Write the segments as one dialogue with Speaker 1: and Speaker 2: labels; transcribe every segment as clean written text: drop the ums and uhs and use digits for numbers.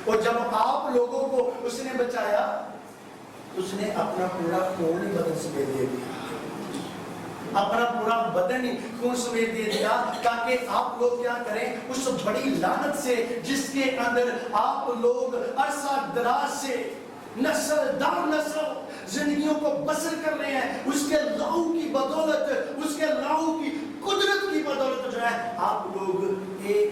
Speaker 1: اور جب آپ لوگوں کو اس نے بچایا اس نے اپنا پورا خون ہی بدن سمیت دے دیا، اپنا پورا بدن ہی خون سمیت دے دیا، تاکہ آپ لوگ کیا کریں، اس بڑی لعنت سے جس کے اندر آپ لوگ عرصہ دراز سے نسل در نسل زندگیوں کو بسر کر رہے ہیں، اس کے لہو کی بدولت، اس کے لہو کی قدرت کی بدولت جو ہے آپ لوگ ایک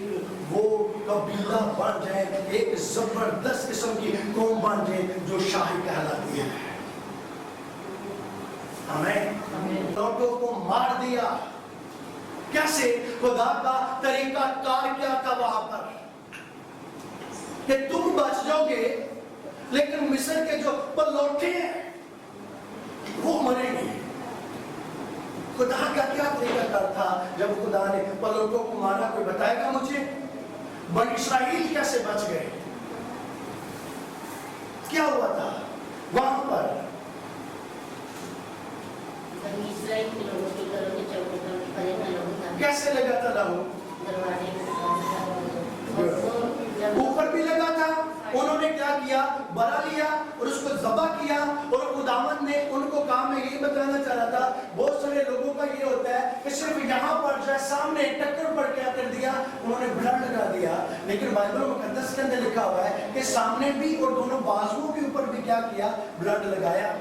Speaker 1: وہ قبیلہ بن جائیں، ایک زبردست قسم کی قوم بن جائیں جو شاہی کہلاتی ہے۔ ہمیں لوگوں کو مار دیا، کیسے؟ خدا کا طریقہ کار کیا تھا وہاں پر کہ تم بچ جاؤ گے، لیکن مصر کے جو پلوٹے ہیں وہ مریں گے۔ خدا کا کیا طریقہ کار تھا جب خدا نے پلوٹوں کو مارا؟ کوئی بتائے گا مجھے؟ بنی اسرائیل کیسے بچ گئے؟ کیا ہوا تھا وہاں پر؟ کیسے لگا تھا لہو؟ اوپر بھی لگا تھا۔ انہوں نے کیا کیا؟ بڑا لیا اور اس کو ذبح کیا، اور خداوند نے ان کو کام میں یہی بتانا چاہ رہا تھا۔ بہت سارے لوگوں کا یہ ہوتا ہے کہ صرف یہاں پر جو ہے سامنے ٹکر پر کیا کر دیا، انہوں نے بلڈ لگا دیا، لیکن بائبل مقدس کے اندر لکھا ہوا ہے کہ سامنے بھی اور دونوں بازوؤں کے اوپر بھی کیا کیا؟ بلڈ لگایا۔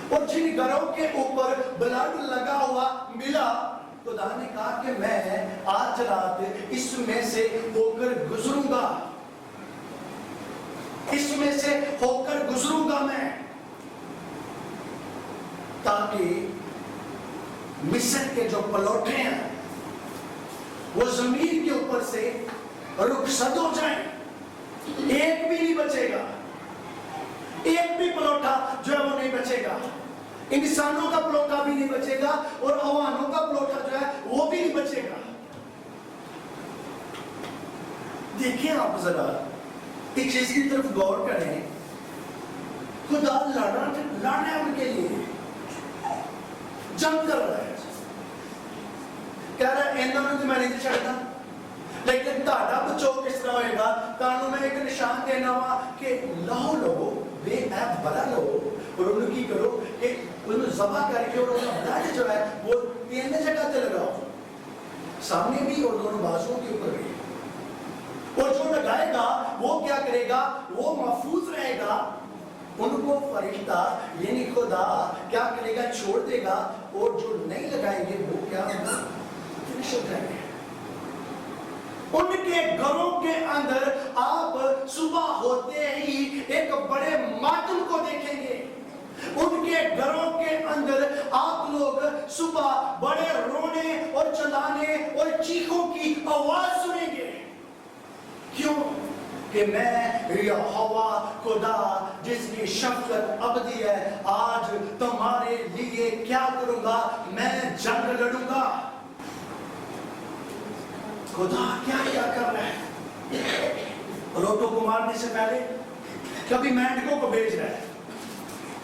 Speaker 1: اور جن گھروں کے اوپر بلڈ لگا ہوا ملا، خدا نے کہا کہ میں آج رات اس میں سے ہو کر گزروں گا، اس میں سے ہو کر گزروں گا میں، تاکہ مصر کے جو پلوٹے ہیں وہ زمین کے اوپر سے رخصت ہو جائیں، ایک بھی نہیں بچے گا، ایک بھی پلوٹا جو ہے وہ نہیں بچے گا، انسانوں کا پلوٹا بھی نہیں بچے گا، اور حیوانوں کا پلوٹا جو ہے وہ بھی نہیں بچے گا۔ دیکھیں آپ ذرا ایک چیز کی طرف غور کریں، خدا لڑ ہے ان کے لیے، جنگ کر رہا ہے، کہہ رہا ہے انہوں نے میں نہیں چھڑتا، لیکن تہاڈا بچاؤ کس طرح ہوئے گا؟ تانوں میں ایک نشان دینا ہوا کہ لہو لو بے عیب بلا لو، اور انہوں کی کرو کہ انہوں ذبح کر کے اور انہوں بلڈ جو ہے وہ تین جگہ تے لگاؤ، سامنے بھی اور دونوں بازوؤں کے اوپر بھی، اور جو لگائے گا وہ کیا کرے گا؟ وہ محفوظ رہے گا، ان کو فرشتہ یعنی خدا کیا کرے گا؟ چھوڑ دے گا، اور جو نہیں لگائیں گے وہ کیا ہوگا؟ فنش ہو جائیں گے۔ ان کے گھروں کے اندر آپ صبح ہوتے ہی ایک بڑے ماتم کو دیکھیں گے، ان کے گھروں کے اندر آپ لوگ صبح بڑے رونے اور چلانے اور چیخوں کی آواز سنیں گے۔ کیوں؟ کہ میں یہوہ خدا جس کی شفقت ابدی ہے آج تمہارے لیے کیا کروں گا؟ میں جنگ لڑوں گا۔ خدا کیا کر رہا ہے؟ پلوٹوں کو مارنے سے پہلے کبھی مینڈکوں کو بھیج رہا ہے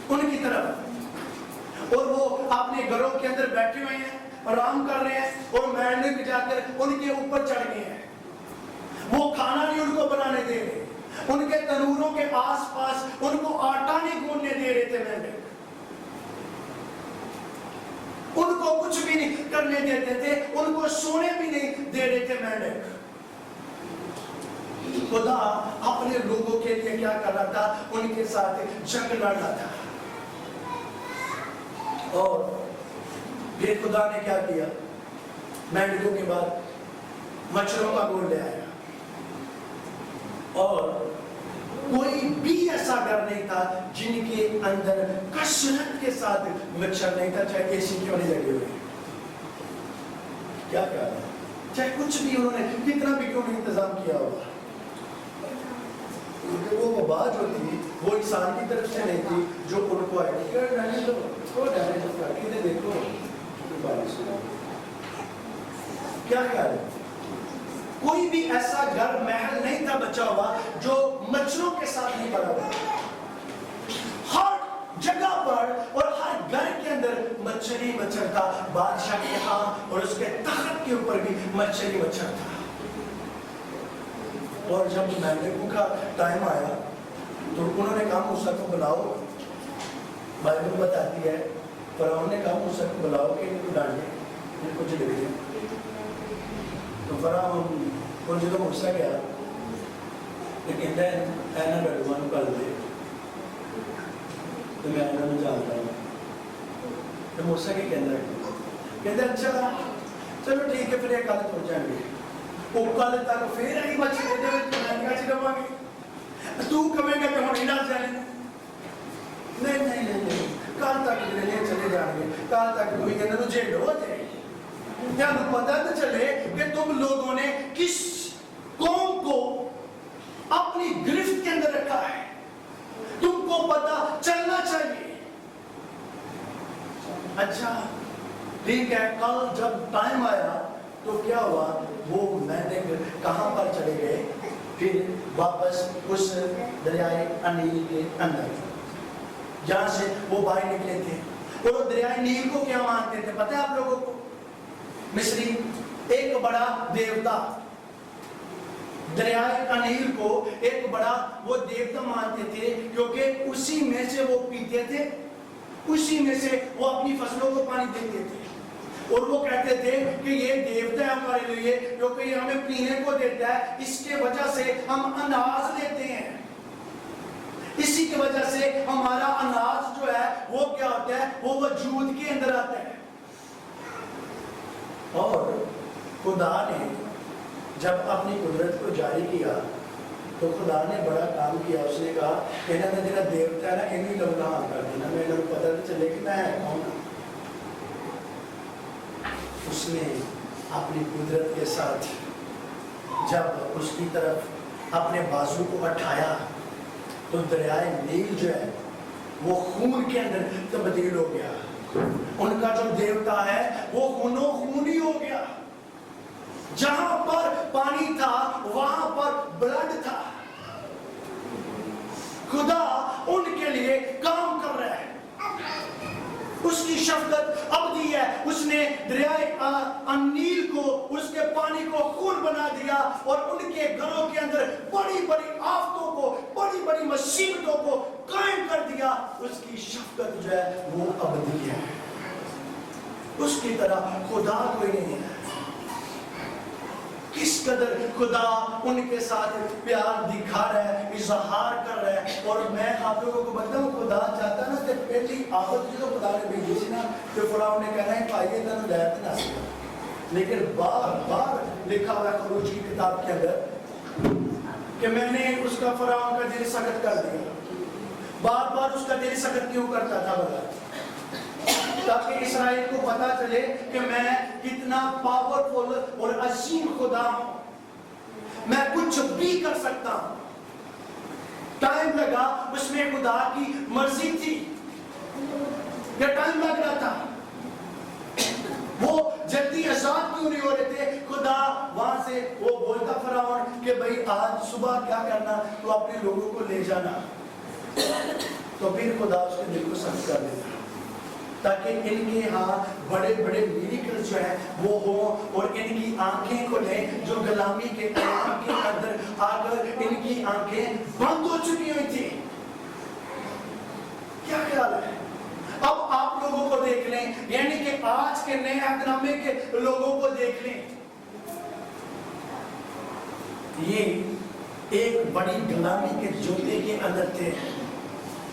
Speaker 1: ان کی طرف، اور وہ اپنے گھروں کے اندر بیٹھے ہوئے ہیں، آرام کر رہے ہیں، اور مینڈک جا کر ان کے اوپر چڑھ گئے ہیں، وہ کھانا نہیں ان کو بنانے دے رہے، ان کے تنوروں کے آس پاس ان کو آٹا نہیں گوننے دے رہے تھے مینڈک، ان کو کچھ بھی نہیں کرنے دیتے تھے، ان کو سونے بھی نہیں دے رہے تھے مینڈک۔ خدا اپنے لوگوں کے لیے کیا کر رہا تھا؟ ان کے ساتھ جنگ لڑ رہا تھا۔ اور پھر خدا نے کیا کیا؟ مینڈکوں کے بعد مچھروں کا گول لے آیا، اور کوئی بھی ایسا گھر نہیں تھا جن کے اندر کثرت کے ساتھ مچھر نہیں تھا، چاہے اے سی کیوں نہیں لگے ہوئے، کیا کہا، چاہے کچھ بھی انہوں نے کتنا بھی کیوں نہیں انتظام کیا ہوگا، کیونکہ وہ وبا جو تھی وہ انسان کی طرف سے نہیں تھی جو ان کو آئی تھی۔ دیکھو کیا خیال ہے؟ کوئی بھی ایسا گھر محل نہیں تھا بچا ہوا جو مچھروں کے ساتھ نہیں بھرا ہوا، ہر جگہ پر اور ہر گھر کے اندر مچھر ہی مچھر تھا، بادشاہ کے ہاں اور اس کے تخت کے اوپر بھی مچھر ہی مچھر تھا۔ اور جب مینڈکوں کا ٹائم آیا تو انہوں نے کہا موسیٰ کو بلاؤ. بائبل بتاتی ہے فرعون نے کہا موسیٰ کو بلاؤ کہ ان کو ڈانٹے, ان کو جلد دیں. تو فرعون اور جب موسیٰ گیا تو کہتا ہے اینا ڈڑوان کر دے تو میں اینا میں جانتا ہوں. تو موسیٰ کی کہتا ہے اچھا چلو ٹھیک ہے پھر ایک کل ہو جائیں گے. وہ کل تک پھر ایک بچے دیتے ہوئے تو میں کہا چلو آگے تو کمیں گا کہ ہم ہی نہ جائیں. نہیں کل تک لے چلے جائیں گے, کل تک کوئی کہنا تو جیل ہو جائے. کیا پتہ تو چلے کہ تم لوگوں نے کس قوم کو اپنی گرفت کے اندر رکھا ہے, تم کو پتہ چلنا چاہیے. اچھا ٹھیک ہے, کل جب ٹائم آیا تو کیا ہوا, وہ مینڈک کہاں پر چلے گئے, پھر واپس اس دریائے نیل کے اندر جہاں سے وہ باہر نکلے تھے. اور دریائے نیل کو کیا مانتے تھے پتہ ہے آپ لوگوں کو؟ مصری ایک بڑا دیوتا, دریائے نیل کو ایک بڑا وہ دیوتا مانتے تھے, کیونکہ اسی میں سے وہ پیتے تھے, اسی میں سے وہ اپنی فصلوں کو پانی دیتے تھے. اور وہ کہتے تھے کہ یہ دیوتا ہے ہمارے لیے کیونکہ یہ ہمیں پینے کو دیتا ہے, اس کے وجہ سے ہم اناج لیتے ہیں, اسی کی وجہ سے ہمارا اناج جو ہے وہ کیا ہوتا ہے, وہ وجود کے اندر آتا ہے. اور خدا نے جب اپنی قدرت کو جاری کیا تو خدا نے بڑا کام کیا. اس نے کہا کہ میں تیرا دیوتا ہے نا, انہیں لوگ نام کر دینا, میں لوگ پتہ نہیں چلے کہ میں کون ہوں. اس نے اپنی قدرت کے ساتھ جب اس کی طرف اپنے بازو کو اٹھایا تو دریائے نیل جو ہے وہ خون کے اندر تبدیل ہو گیا. ان کا جو دیوتا ہے وہ خونو خونی ہو گیا. جہاں پر پانی تھا وہاں پر بلڈ تھا. خدا ان کے لیے کام کر رہا ہے, اس کی شفقت ابدی ہے. اس نے دریائے نیل کو, اس کے پانی کو خون بنا دیا اور ان کے گھروں کے اندر بڑی بڑی آفتوں کو, بڑی بڑی مصیبتوں کو قائم کر دیا. اس کی شفقت جو ہے وہ ابدی ہے. اس کی طرح خدا کوئی نہیں ہے. کس قدر خدا ان کے ساتھ پیار دکھا رہا ہے, اظہار کر رہا ہے. اور میں آپ لوگوں کو بتاؤں خدا چاہتا نا کہ پہلی آفت جو خدا نے بھیجی تھی نا کہ فرعون نے کہنا ہے پائیے تنو لہت نہ سکتا, لیکن بار بار لکھا ہوا ہے خروج کی کتاب کے اندر کہ میں نے اس کا فرعون کا دل سخت کر دیا. بار بار اس کا دل سخت کیوں کرتا تھا بتا, تاکہ اسرائیل کو پتا چلے کہ میں کتنا پاورفل اور عظیم خدا ہوں, میں کچھ بھی کر سکتا ہوں. ٹائم لگا, اس میں خدا کی مرضی تھی, یہ ٹائم لگ رہا تھا. وہ جلدی آزاد کیوں نہیں ہو رہے تھے؟ خدا وہاں سے وہ بولتا فرعون کہ بھئی آج صبح کیا کرنا, تو اپنے لوگوں کو لے جانا. تو پھر خدا اس کے دل کو سخت کر دیتا تاکہ ان کے ہاں بڑے بڑے میریکل جو ہیں وہ ہوں, اور ان کی آنکھیں کھلیں جو غلامی کے اندر آ کر ان کی آنکھیں بند ہو چکی ہوئی تھی. کیا خیال ہے؟ اب آپ لوگوں کو دیکھ لیں, یعنی کہ آج کے نئے عہد نامے کے لوگوں کو دیکھ لیں, یہ ایک بڑی غلامی کے جوتے کے اندر تھے,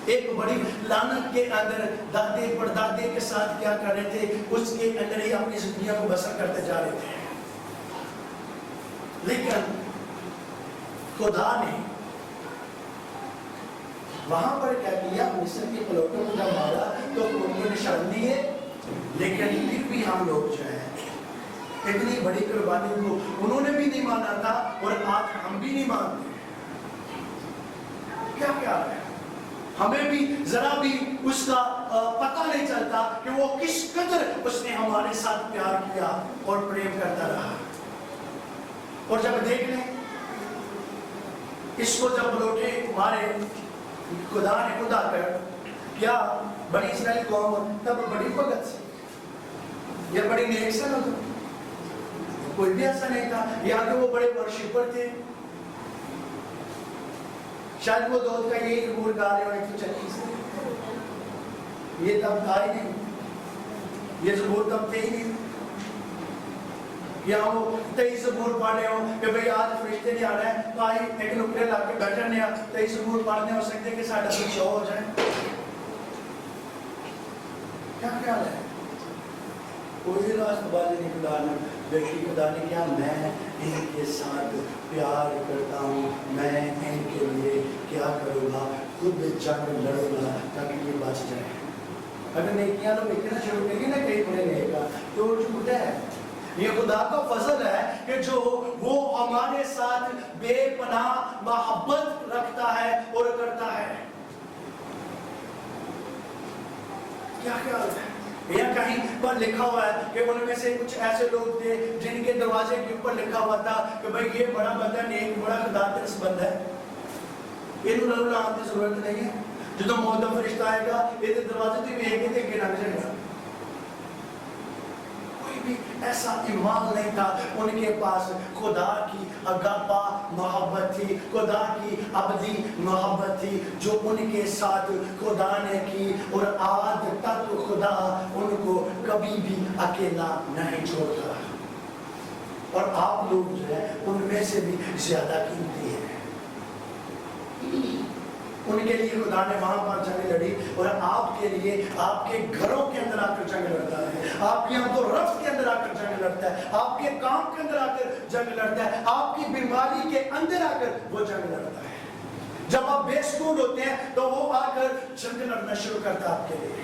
Speaker 1: ایک بڑی لعنت کے اندر دادے پردادے کے ساتھ کیا کر رہے تھے, اس کے اندر ہی اپنی زندگیوں کو بسر کرتے جا رہے تھے. لیکن خدا نے وہاں پر کیا کیا, مصر کے پلوٹوں کو جب مارا تو ان کو نشان دیے, لیکن پھر بھی ہم لوگ جو ہیں اتنی بڑی قربانی کو انہوں نے بھی نہیں مانا تھا اور آج ہم بھی نہیں مانتے. کیا کیا ہے, ہمیں بھی ذرا بھی اس کا پتہ نہیں چلتا کہ وہ کس قدر اس نے ہمارے ساتھ پیار کیا اور پریم کرتا رہا. اور جب دیکھ لیں اس کو جب لوٹے مارے, خدا نے خدا کر کیا بڑی اسرائیل قوم تب بڑی بھگت سے یا بڑی نیک سے نہ, کوئی بھی ایسا نہیں تھا. یا کہ وہ بڑے ورشپر تھے, شاید وہ دوست کا یہی عبور گا رہے ہو 136 یہ تب تھا ہی نہیں, یہ زبور تب تھے ہی نہیں, یا وہ 23 زبور پڑھ رہے ہو کہ بھئی آج فرشتے نہیں آ رہے ہیں تو آئی ایک نکلے لا کے بیٹھنے 23 زبور پڑھنے ہو سکتے کہ ساڑھا کچھ شو ہو جائے. کیا خیال ہے؟ کوئی راست بازی نہیں خدا نے بیٹی خدا نے کیا میں ان کے ساتھ پیار کرتا ہوں, میں ان کے لیے کیا کروں گا, خود جنگ لڑوں گا تاکہ یہ بچ جائے. اگر نیکیاں لوگ اتنا شروع کریں گے نا کہیں پڑے نہیں کا تو جھوٹ ہے. یہ خدا کا فضل ہے کہ جو وہ ہمارے ساتھ بے پناہ محبت رکھتا ہے اور کرتا ہے. کیا خیال ہے؟ یا کہیں پر لکھا ہوا ہے کہ ان میں سے کچھ ایسے لوگ تھے جن کے دروازے کے اوپر لکھا ہوا تھا کہ بھئی یہ بڑا بندہ نیک بڑا خدا ترس بندہ ہے, انہوں نے اللہ کی ضرورت نہیں ہے. جو موت کا فرشتہ آئے گا یہ دروازے تو بھی ایک ہی دیکھ کے لگ جائے گا. کوئی بھی ایسا ایمان نہیں تھا. ان کے پاس خدا کی اگاپا محبت تھی, خدا کی ابدی محبت تھی جو ان کے ساتھ خدا نے کی, اور آج تک خدا ان کو کبھی بھی اکیلا نہیں چھوڑتا. اور آپ لوگ جو ہے ان میں سے بھی زیادہ قیمتی ہیں. ان کے لیے خدا نے وہاں پر جنگ لڑی, اور آپ کے لیے آپ کے گھروں کے اندر آ کر جنگ لڑتا ہے, آپ کی آمد و رفت کے اندر آ کر جنگ لڑتا ہے, آپ کے کام کے اندر آ کر جنگ لڑتا ہے, آپ کی بیماری کے اندر آ کر وہ جنگ لڑتا ہے. جب آپ بے سکون ہوتے ہیں تو وہ آ کر جنگ لڑنا شروع کرتا ہے آپ کے لیے,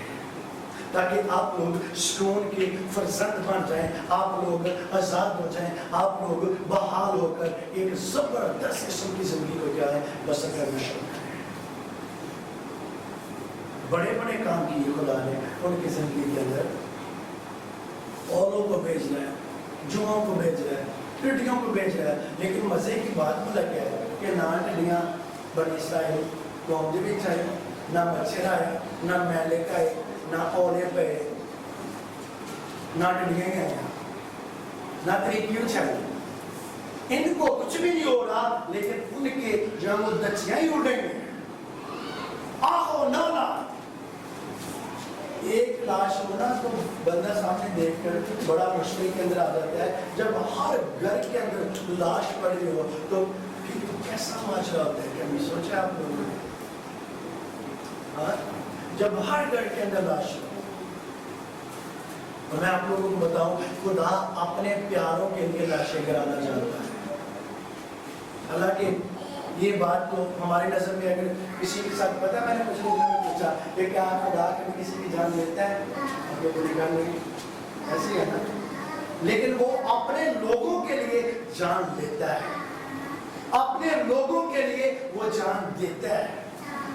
Speaker 1: تاکہ آپ لوگ سکون کے فرزند بن جائیں, آپ لوگ آزاد ہو جائیں, آپ لوگ بحال ہو کر ایک زبردست قسم کی زندگی کو کیا ہے بسر کرنا شروع کریں. بڑے بڑے کام کیے خدا نے ان کی زندگی کے اندر. اولوں کو بھیج رہا ہے, جوؤں کو بھیج رہا ہے, ٹڈیوں کو بھیج رہا ہے. لیکن مزے کی بات پتہ کیا ہے کہ نہ ٹڈیاں بنی اسرائیل قوم دے وچ آئی, نہ مچھر آئے, نہ میلک آئے, نہ اولے پے, نہ ٹڈیاں ہی آئیں, نہ طریقیوں چھائی. ان کو کچھ بھی نہیں ہو رہا, لیکن ان کے جو وہ دچیاں ہی اڑیں گے. آہو نالا ایک لاش ہونا تو بندہ سامنے دیکھ کر بڑا مشکل کے اندر آ جاتا ہے. جب ہر گھر کے اندر لاش پڑی ہو تو کیسا ماجرا ہوتا ہے, کبھی سوچا آپ لوگوں نے؟ جب ہر گھر کے اندر لاش ہو, اور میں آپ لوگوں کو بتاؤں خدا اپنے پیاروں کے لیے لاشیں گرانا جانتا ہے. حالانکہ یہ بات تو ہماری نظر میں اگر کسی کے ساتھ پتہ ہے, میں نے پچھلے دنوں میں پوچھا کہ کیا خدا کبھی کسی کی جان لیتا ہے؟ یہ بڑی گل نہیں, ایسی ہے نا. لیکن وہ اپنے لوگوں کے لیے جان دیتا ہے, اپنے لوگوں کے لیے وہ جان دیتا ہے,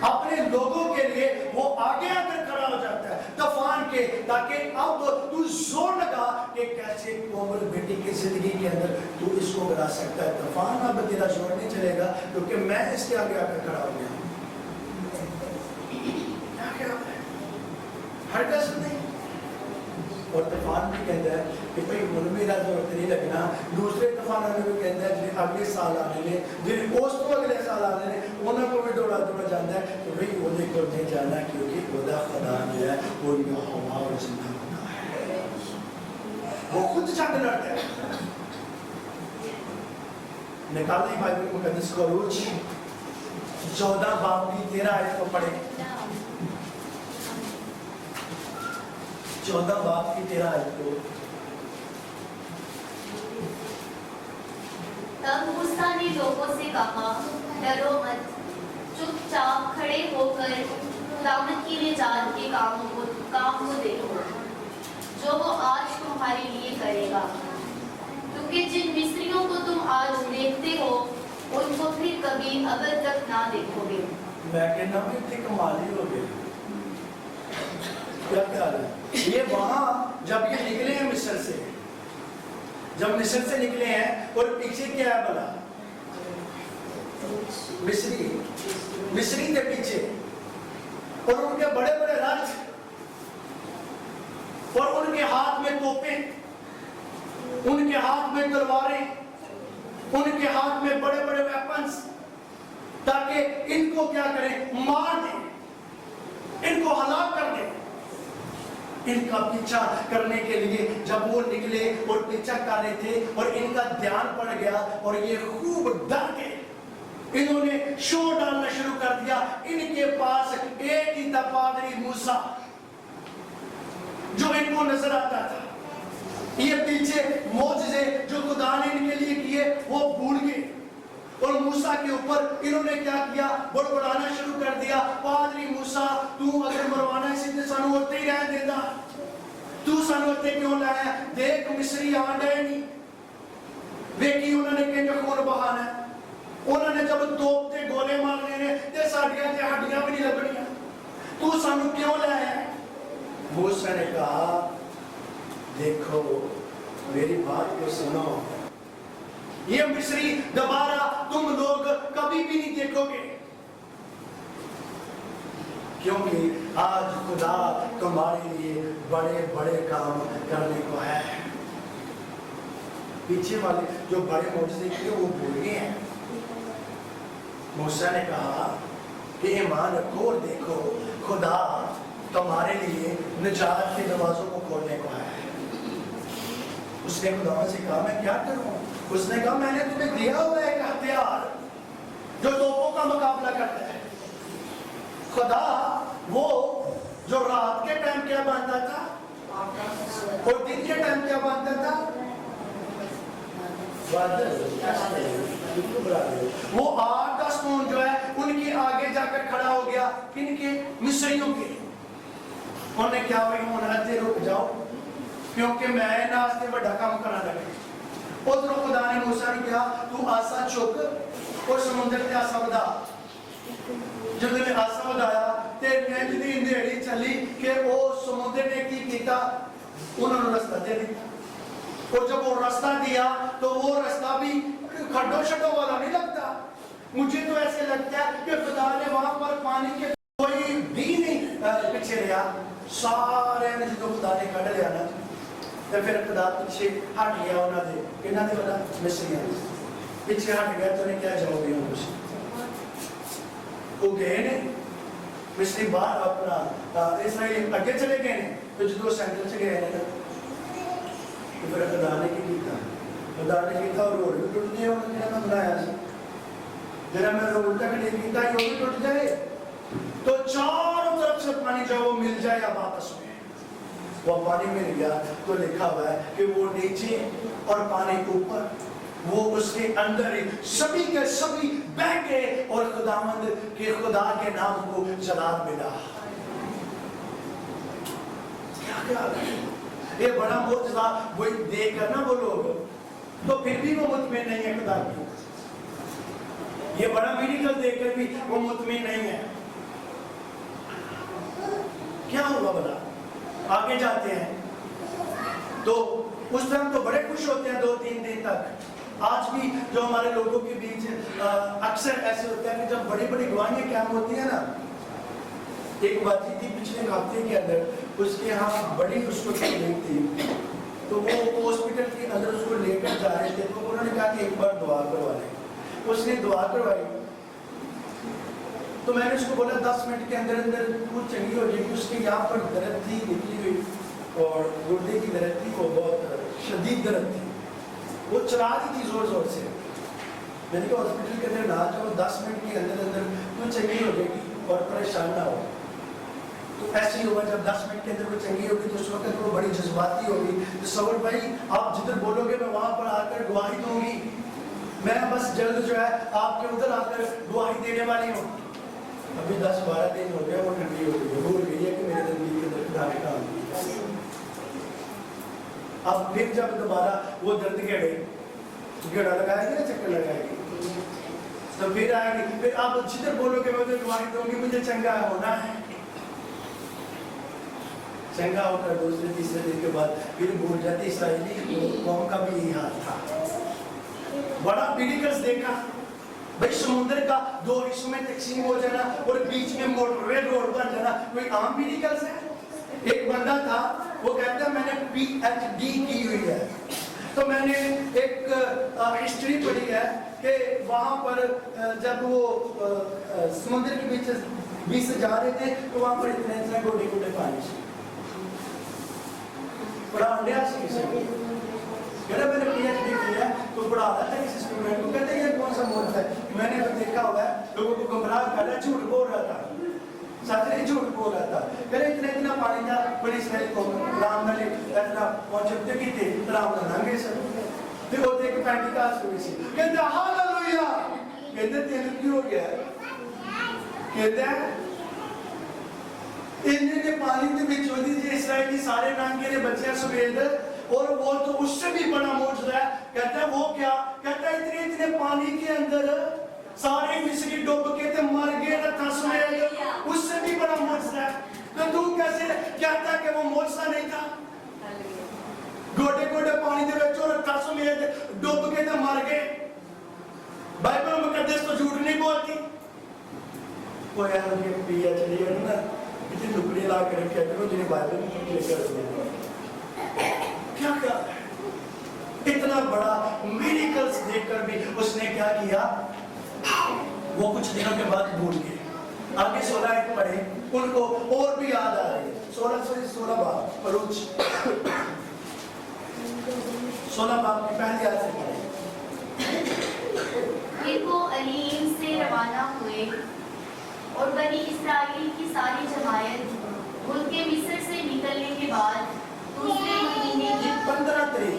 Speaker 1: اپنے لوگوں کے لیے وہ آگے آ کر کھڑا ہو جاتا ہے طوفان کے, تاکہ اب تو زور لگا کہ کیسے کومل بیٹی کی زندگی کے اندر تو اس کو گرا سکتا ہے. طوفان اب تیرا زور نہیں چلے گا کیونکہ میں اس کے آگے آ کر کھڑا ہو گیا. کیا ہرگز نہیں. اور طوفان بھی کہتا ہے کہ بھائی من میرا زور نہیں لگنا. دوسرے طوفانوں میں بھی کہتا ہے جنہیں اگلے سال آنے لے, جنہیں اس کو اگلے سال آنے لے, انہوں کو بھی دوڑا جاتا ہے کہ بھائی انہیں کو نہیں جانا کیونکہ خدا خدا جو ہے وہ یہوہ اور زندہ ہونا ہے. وہ خود جنگ لڑتا ہے. نکالیں بائبل مقدس کو روج 14 باب کی 13 آیت کو پڑھیں. 14 باب کی 13 آیت کو.
Speaker 2: تب موسیٰ نے لوگوں سے کہا, ڈرو مت, چپ چاپ کھڑے ہو کر خداوند کی نجات کے کام کو دیکھو جو وہ آج تمہارے لیے کرے گا, کیونکہ جن مصریوں کو تم آج دیکھتے ہو ان کو پھر کبھی ابد تک نہ دیکھو گے.
Speaker 1: میں کہنا بھی اتنے کمالی ہو گئے. کیا خیال ہے؟ یہ وہاں جب یہ نکلے ہیں مصر سے, جب مصر سے نکلے ہیں, اور پیچھے کیا ہے بلا مصری کے پیچھے, اور ان کے بڑے بڑے رتھ, اور ان کے ہاتھ میں توپیں, ان کے ہاتھ میں تلواریں, ان کے ہاتھ میں بڑے بڑے ویپنز, تاکہ ان کو کیا کریں؟ مار دیں، ان کو ہلاک کر دیں۔ ان کا پیچھا کرنے کے لیے جب وہ نکلے اور پیچھا کر رہے تھے اور ان کا دھیان پڑ گیا اور یہ خوب ڈر گئے، انہوں نے شور ڈالنا شروع کر دیا۔ ان کے پاس ایک ہی تھا پادری موسیٰ جو ان کو نظر آتا تھا۔ یہ پیچھے معجزے جو خدا نے ان کے لیے کیے وہ بھول گئے، اور موسیٰ کے اوپر انہوں نے کیا کیا؟ بڑبڑانا شروع کر دیا۔ پادری موسیٰ تو اگر مروانا اسی تے سانو ہوتے ہی رہ دیتا، تو سانو ہوتے کیوں لایا؟ دیکھ مصری آن رہے نہیں، دیکھی انہوں نے کہ خون بہانا ہے، انہوں نے جب توپ تے گولے مارنے نے تے ساڑیاں تے ہڈیاں بھی نہیں لگنیاں، تو سانو کیوں لایا ہے؟ موسیٰ نے کہا دیکھو میری بات کو سنو، یہ مصری دوبارہ تم لوگ کبھی بھی نہیں دیکھو گے، کیونکہ آج خدا تمہارے لیے بڑے بڑے کام کرنے کو ہے۔ پیچھے والے جو بڑے معجزے کیے وہ بھول گئے ہیں۔ موسیٰ نے کہا کہ ایمان رکھو اور دیکھو خدا تمہارے لیے نجات کے دروازوں کو کھولنے کو ہے۔ اس نے خدا سے کہا میں کیا کروں؟ اس نے کہا میں نے تمہیں دیا ہوا ہے ایک ہتھیار جو توپوں کا مقابلہ کرتا ہے۔ خدا وہ جو رات کے ٹائم کیا باندھتا تھا اور دن کے ٹائم کیا باندھتا تھا؟ وہ 8-10 خون جو ہے ان کے آگے جا کر کھڑا ہو گیا، کن کے؟ مصریوں کے۔ انہوں نے کیا ہوئی؟ ہونا تے رک جاؤ کیونکہ میں ناستے بڑا کام کرنا لگے۔ ادھر خدا نے موسیٰ نے کہا تو آسا چک اور سمندر تے آسا بدا۔ جب نے آسا بدایا تے نیج دی اندھیڑی چلی کہ وہ سمندر نے کی کیتا؟ انہوں نے رستہ دے دیا، اور جب وہ رستہ دیا تو وہ رستہ بھی کھڈو شڈو والا نہیں لگتا۔ مجھے تو ایسے لگتا ہے کہ خدا نے وہاں پر پانی کے کوئی بھی نہیں پیچھے رہا، سارے نے جو خدا نے کھڑ لیا نا تو پھر خدا پیچھے ہٹ گیا انہوں نے کنہاں دے بڑا مصریاں پیچھے ہٹ گیا تو انہیں کیا جاؤ گے ہوں کچھ وہ گئے نے مصری باہر اپنا اسرائیل اگے چلے گئے نے تو جدو سینٹر سے گئے نے تو پھر خدا نے کی کیتا؟ خدا نے کیتا اور روڈ بھی ٹوٹ گئے انہوں نے میں بنایا سی جنہاں میں روڈ تک نہیں کیتا یہ بھی ٹوٹ جائے تو چاروں طرف سے پانی جو وہ مل جائے اب آپس میں وہ پانی مل گیا تو لکھا ہوا ہے کہ وہ نیچے اور پانی اوپر وہ اس کے اندر ہی سبھی کے سبھی بہ گئے اور خداوند کے خدا کے نام کو جلال ملا۔ کیا یہ بڑا معجزہ وہ دیکھ کر نا وہ لوگ تو پھر بھی وہ مطمئن نہیں ہے خدا کی، یہ بڑا میریکل دیکھ کر بھی وہ مطمئن نہیں ہے۔ کیا ہوگا بلا؟ آگے جاتے ہیں تو اس ٹائم تو بڑے خوش ہوتے ہیں 2-3 دن تک۔ آج بھی جو ہمارے لوگوں کے بیچ اکثر ایسے ہوتا ہے کہ جب بڑی بڑی گواہیاں قیام ہوتی ہیں نا، ایک باجی تھی پچھلے ہفتے کے اندر اس کے ہاں بڑی اس کو تکلیف تھی تو وہ ہاسپٹل کے اندر اس کو لے کر جا رہے تھے تو انہوں نے کہا کہ ایک بار دعا کروا لیں۔ اس نے دعا کروائی تو میں نے اس کو بولا 10 منٹ کے اندر اندر وہ چنگی ہو جائے گی۔ اس کے یہاں پر درد تھی نکلی ہوئی اور گردے کی درد تھی، وہ بہت شدید درد تھی، وہ چلا رہی تھی زور زور سے۔ میں نے کہا ہاسپٹل کے اندر نہ جاؤ، 10 منٹ کے اندر اندر وہ چنگی ہو جائے گی اور پریشان نہ ہو۔ تو ایسے ہی ہوا جب 10 منٹ کے اندر وہ چنگی ہوگی تو اس وقت وہ بڑی جذباتی ہوگی تو سور بھائی آپ جدھر بولو گے میں وہاں پر آ کر گواہی دوں گی، میں بس جلد جو ہے آپ کے ادھر آ کر گواہی دینے والی ہوں۔ ابھی 10-12 دن ہو گیا وہ ٹھنڈی ہو گئی، بھول گئی ہے کہ میرے زندگی کے اندر خدا نے کام کیا۔ اب پھر جب دوبارہ وہ درد گیڑا لگائے گی نا، چکر لگائے گی تو پھر آئے گی، پھر آپ جدھر بولو کہ میں ادھر گواہی دوں گی مجھے چنگا ہونا ہے۔ چنگا ہو کر دوسرے تیسرے دن کے بعد پھر بھول جاتی۔ اسرائیلی قوم کا بھی یہی حال تھا، بڑا میریکلز دیکھا بھائی سمندر کا 2 حصوں میں تقسیم ہو جانا اور بیچ میں موٹر وے روڈ بن جانا کوئی عام میریکلز ہے؟ ایک بندہ تھا وہ کہتا ہے میں نے PhD کی ہوئی ہے تو میں نے ایک ہسٹری پڑھی ہے کہ وہاں پر جب وہ سمندر کے بیچ سے جا رہے تھے تو وہاں پر اتنے گوٹے گوٹے پانی سے پڑھا انڈیا سے کسی کو کہنا میں نے پی ایچ ڈی کیا تو پڑھا رہا تھا کسی اسٹوڈنٹ کو، کہتے ہیں یہ کون سا ملک ہے؟ میں نے تو دیکھا ہوا ہے لوگوں کو گمراہ کر رہا ہے، جھوٹ بول رہا تھا، سچ نہیں جھوٹ بول رہا تھا، کہنے اتنا پانی تھا بڑی اسرائیل کو رام نے اتنا پہنچے کی تھے رام نے ننگے سر پھر وہ دیکھ پینٹی کاس ہوئی سی کہتے ہاللویا، کہتے تیل کیوں ہو گیا ہے؟ کہتے ہیں انہیں نے پانی کے بچ ہوتی تھی اسرائیلی سارے ننگے نے بچے سفید اور وہ تو اس سے بھی بڑا معجزہ ہے، کہتا ہے وہ کیا؟ کہتا ہے اتنے پانی کے اندر سارے مصری ڈوب کے تھے مر گئے نہ تھا سمیل، اس سے بھی بڑا معجزہ ہے، تو کیسے کہتا ہے کہ وہ معجزہ نہیں تھا؟ گوٹے گوٹے پانی دے وچ اور تھا سمیل ڈوب کے تھے مر گئے، بائبل مقدس تو جھوٹ نہیں بولتی، کوئی یار کے پی ایچ ڈی ہے نا اتنی نکڑی لا کے رکھا کرو جنہیں بائبل میں لے کر دیا کیا کیا اتنا بڑا میریکلز دیکھ کر بھی اس نے کیا کیا؟ وہ کچھ دنوں کے بعد بھول گئے۔ آگے 16 ایک پڑھے ان کو اور بھی یاد آ رہی ہے، 16 باب پروچ 16 باب کی پہلی آیت سے پڑھے۔
Speaker 2: پھر وہ علیم سے روانہ ہوئے اور بنی اسرائیل کی ساری جماعت ملک مصر سے نکلنے کے بعد دوسرے مہینے کی
Speaker 1: 15 تاریخ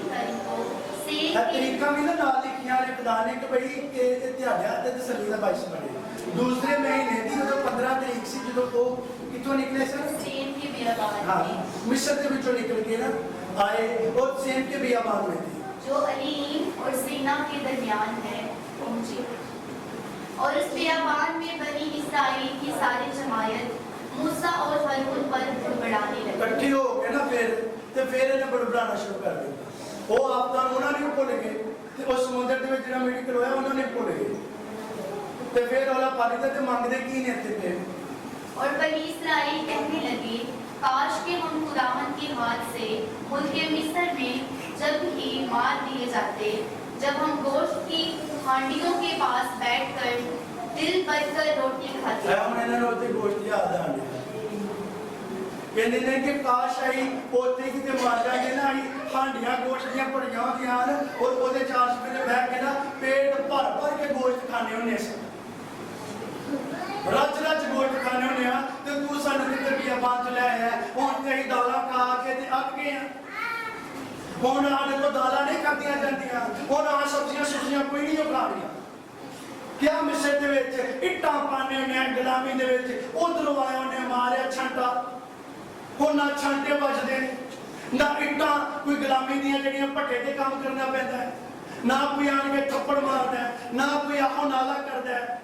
Speaker 1: طریقہ بھی نہ لکھیاں نے خدانے کہ بھئی اتحادی آتے تسلی دا باعث بنے دوسرے مہینے دی جو 15 تاریخ سی جو کو کتوں نکلے سر
Speaker 2: سین کے بیابان
Speaker 1: ہاں
Speaker 2: میں
Speaker 1: مصر کے بچوں نکل کے نا آئے اور سین کے بیابان میں تھی
Speaker 2: جو علیم اور سینا کے درمیان ہے پہنچے اور اس بیابان میں بنی اسرائیل کی ساری جماعت موسیٰ اور ہارون پر بڑبڑانے لگے
Speaker 1: کٹھی ہو گئے نا پھر انہیں بڑبڑانا شروع کر دیا وہ آپ کا انہوں نے بھول گئے اس سمندر دے وچ جڑا میڈیکل ہویا انہوں نے بھول گئے تے پھر اولا پانی تے مانگدے کی نہیں تے پھر
Speaker 2: اور بنی اسرائیل کہنے لگے کاش کہ ہم خداوند کے ہاتھ سے ملک مصر میں جب ہی مار دیے جاتے جب ہم گوشت کی ہانڈیوں کے پاس بیٹھ کر دل بھر کر روٹی کھاتے
Speaker 1: انہوں نے روٹی گوشت یاد آنے کہنے نے کہ کاش آئی پوتے کی تے مار جائے نا آئی ہانڈیاں گوشت دیاں پڑیاں دیاں اور وہ دے چار سپنے بیٹھ کے نا پیٹ بھر کے گوشت کھانے ہونے سے رچ گوشت کھانے ہونے ہیں تو تو سانو کتے بیابان چلے ہے ہون تے ہی دالا کھا کے تے اک گئے ہیں ہون آنے کو دالا نہیں کھاتیاں جاندیاں ہون آن سبزیاں کوئی نہیں کھا رہی کیا مصر دے وچ اٹاں پانے ہونے ہیں غلامی دے وچ ادھروں آئے ہونے مارے چھنٹا ہون نہ چھنٹے بچ دے نہ اٹاں کوئی غلامی دیاں جڑیاں پٹے تے کام کرنا پیندا ہے نہ کوئی آن کے تھپڑ ماردا ہے نہ کوئی آہو نالا کردا ہے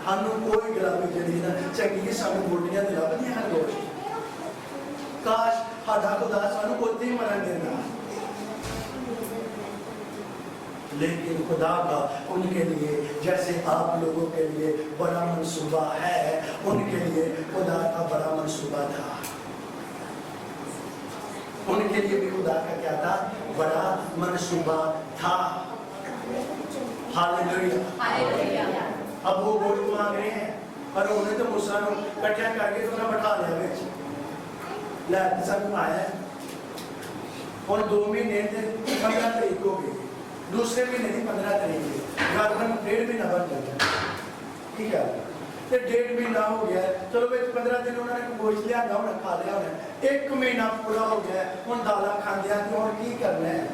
Speaker 1: ہانوں کوئی غلامی جڑی نا چنگی سانو گوٹیاں تے لبدیاں ہن گوشت کاش ہاڈا خدا سانو اوتھے ہی مرن دیندا لیکن خدا کا ان کے لیے جیسے آپ لوگوں کے لیے بڑا منصوبہ ہے ان کے لیے خدا کا بڑا منصوبہ تھا ان کے لیے بھی خدا کا کیا تھا بڑا منصوبہ تھا ہاللویا اب وہ گوشت مانگ رہے ہیں پر انہیں تو موسیٰ نے کٹھیا کر کے انہیں بٹھا لیا بیچ لہت سب آیا ہے اور 2 مہینے تھے 15 تاریخ ہو گئی دوسرے مہینے تھی 15 تاریخ غالباً 1.5 مہینہ بن جاتا ٹھیک ہے تو 1.5 مہینہ ہو گیا ہے چلو بھائی 15 دن انہوں نے گوشت لیا گا انہیں کھا لیا انہیں 1 مہینہ پورا ہو گیا ہے ان دالا کھان دیا کہ اور کی کرنا ہے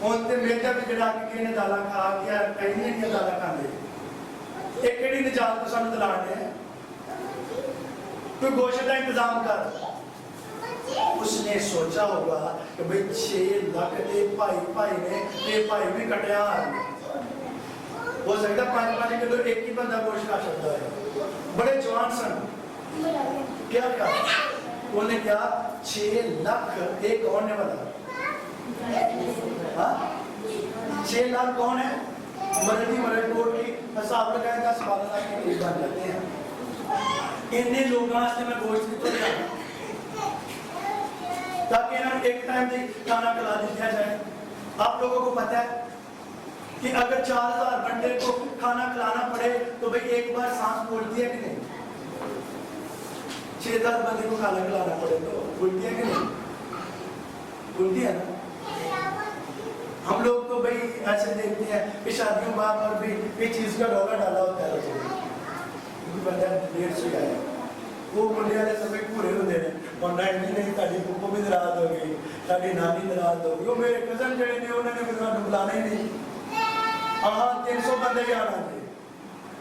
Speaker 1: ان تے میجا بھی جڑا کے انہیں دالا کھا کے کہیں نہیں دالا کھان دے ایک کڑی نجات کو سانو دلانے ہیں کوئی گوشت کا انتظام کر اس نے سوچا ہوگا کہ بھئی 6 لاکھ دے پائی نے تے پائی بھی کٹیا ہو سکتا 5 کلو ایک ہی بندہ گوشت کھا سکتا ہے بڑے جوان سن کیا کہا انہوں نے کیا 6 لاکھ ایک ہونے والا 6 لاکھ کون ہے مردی مرد کوٹ کی حساب لگائے 10-12 لاکھ کے قریب بن جاتے ہیں انہیں لوگوں سے میں گوشت کی تو جانا تاکہ انہیں ایک ٹائم دی کھانا کھلا دیا جائے آپ لوگوں کو پتہ ہے کہ اگر 4000 بندے کو کھانا کھلانا پڑے تو بھئی ایک بار سانس پھولتی ہے کہ نہیں؟ 6000 بندے کو کھانا کھلانا پڑے تو پھولتی ہے کہ نہیں؟ پھولتی ہے نا؟ ہم لوگ تو بھئی ایسے دیکھتے ہیں کہ شادیوں بعد اور بھی یہ چیز کا ڈولا ڈالا ہوتا ہے کیونکہ بندہ دیر سے آئے وہ منڈے والے سب پورے ہوتے ہیں اور نہیں تاری پپو بھی ناراض ہو گئی تاری نانی ناراض ہو گئی وہ میرے کزن جڑے نے انہوں نے مجھے بلانا ہی نہیں ہاں 300 بندے بھی آنا تھے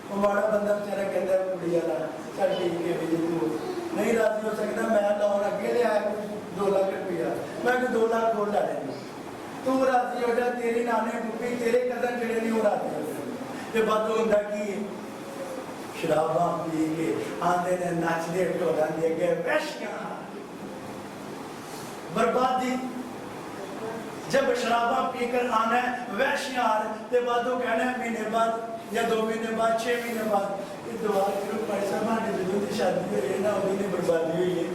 Speaker 1: وہ ماڑا بندہ بچارا کہتا ہے کڑی والا چل ٹھیک ہے بھی تو نہیں راضی ہو سکتا میں لاؤن اگے لے آیا 2 لاکھ روپیہ میں 2 لاکھ کھول لا لیں تو راضی ہو جا تیری نانے پپی تیرے کزن جڑے نہیں وہ راضی ہو جائے یہ بات ہوتا کہ شراباں پی کے آندے نے ناچدے ٹولن دے گئے ویشیاں بربادی جب شراباں پی کر آنا ہے ویشیاں آ رہے تے بعدوں کہنا ہے مہینے بعد یا 2 مہینے بعد 6 مہینے بعد یہ دعا کرو بھائی صاحب ہمارے دلوں کی شادی ہوئی ہے نا وہی نے بربادی ہوئی ہے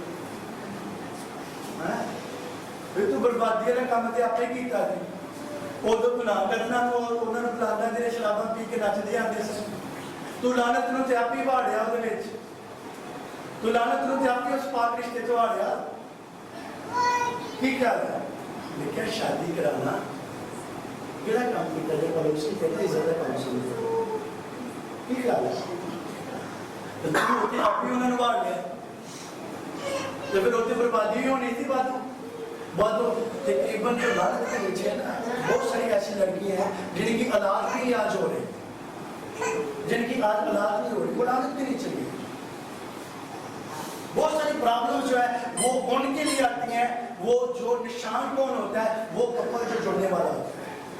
Speaker 1: پھر تو بربادی والا کام تے آپ نے کیتا سی ادو گناہ کرنا تو انہوں نے بلانا تیرے شراباں پی کے نچدے آندے سن تو لعنت نو تے آپ ہی واڑیا اودے وچ تو لعنت نو تے آپ ہی اس پاک رشتے چ واڑیا کی خیال ہے لیکن شادی کرانا کیڑا کام کیتا جے پر اس کی کہتے عزت کا کام سمجھو کی خیال ہے تو تے آپ ہی انہوں نے واڑیا تو پھر اوتے بربادی بھی ہونی تھی باتوں تقریباً جو لعنت کے نیچے ہے نا بہت ساری ایسی لڑکیاں ہیں جن کی اولاد بھی آج ہو رہی جن کی آج اولاد نہیں ہو رہی وہ لعنت کے نیچے گئی بہت ساری پرابلم جو ہے وہ ان کے لیے آتی ہیں وہ جو نشان کون ہوتا ہے وہ کپل جو جڑنے والا ہوتا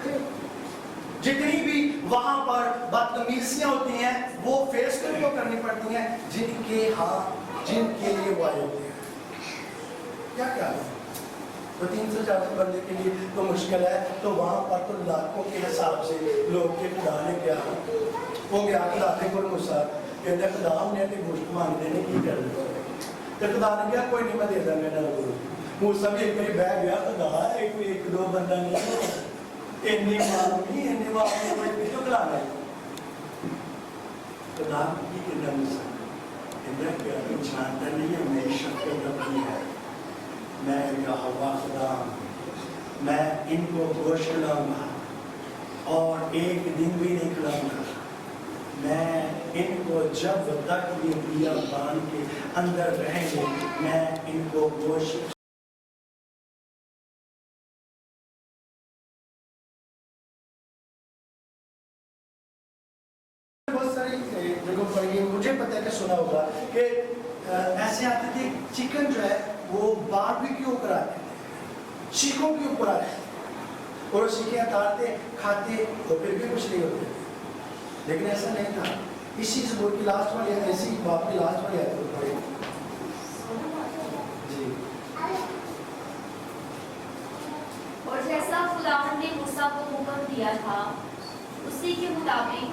Speaker 1: ہے جتنی بھی وہاں پر بدتمیزیاں ہوتی ہیں وہ فیس کرنی پڑتی ہیں جن کے لیے وہ آئے ہوتے ہیں کیا ہے تو 300-400 بندے کے لیے تو مشکل ہے تو وہاں پر تو لاکھوں کے حساب سے لوگ کے خدا نے کیا ہو گیا خدا نے کوئی مساق کہتے خدا ہم نے گوشت مانگ دینے کی کر دیا تو خدا نے کیا کوئی نہیں میں دے دا میرا گوشت موسیٰ بھی ایک باری بہ گیا خدا ایک 2 بندہ نہیں اتنی مانگی اتنی مانگی کوئی پیچھو کلانا ہے خدا کی کہنا موسیٰ کہنا کیا جانتا نہیں ہے میری شکل ربی ہے میں یہوہ خدا میں ان کو گوشت کھلاؤں گا اور ایک دن بھی نہیں کھلاؤں گا میں ان کو جب تک یہ بیا بان کے اندر رہیں گے میں ان کو گوشت بہت ساری جگہوں پر یہ مجھے پتہ ہے کہ سنا ہوگا کہ ایسے آتے تھے چکن جو ہے وہ باربیکیو کراتے تھے سیخوں کے اوپر آتے اور وہ سیخیں اتارتے کھاتے تو پھر بھی کچھ نہیں ہوتے لیکن ایسا نہیں تھا اسی زبور کی لاسٹ والی ہے ایسی باپ کی لاسٹ والی ہے پڑھے جی
Speaker 2: اور جیسا خداوند نے موسیٰ کو حکم دیا تھا اسی کے مطابق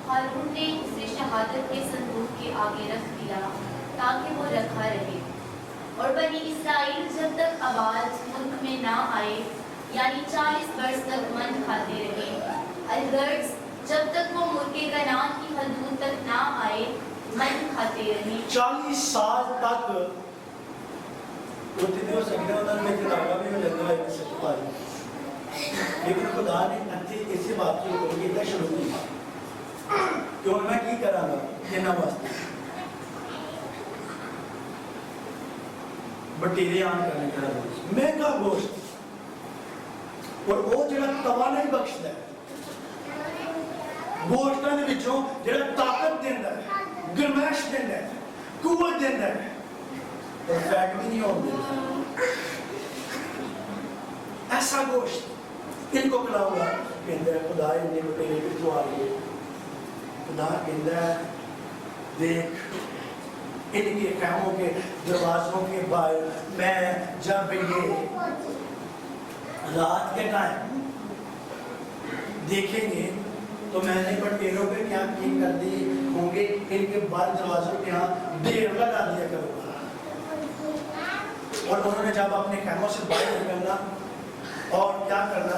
Speaker 2: ہارون نے اسے شہادت کے صندوق کے آگے رکھ دیا تاکہ وہ رکھا رہے اور بنی اسرائیل جب تک آواز ملک میں نہ آئے یعنی 40 برس تک من کھاتے رہے الغرض جب تک وہ ملک کنعان کی حدود تک نہ آئے من کھاتے رہے
Speaker 1: 40 سال تک وہ تینے ہو سکتے ہیں انہوں نے کتابہ بھی ہو جاتا ہے کسی پائی لیکن خدا نے انتی اسی بات کی اوپر کی تک شروع کی کہ ان میں کی کرا گا یہ نہ واسطے بٹیرے آن کرنے کا گوشت مہنگا گوشت اور وہ جڑا توانائی بخشتا ہے گوشتاں دے وچوں جڑا طاقت دیندا ہے گرمائش دیندا ہے قوت دیندا ہے اور فیٹ بھی نہیں ہوندے ایسا گوشت ان کو کھلاؤں گا کہندا ہے خدا نے بٹیرے پہ تو آ گئے خدا کہندا ہے دیکھ ان کے خیموں کے دروازوں کے باہر میں جب یہ رات کے ٹائم دیکھیں گے تو میں نے بٹیروں پہ کیا کی کر دی ہوں گے ان کے باہر دروازوں کے یہاں دیر لگا دیا کروں گا اور انہوں نے جب اپنے خیموں سے باہر نکلنا اور کیا کرنا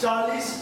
Speaker 1: 40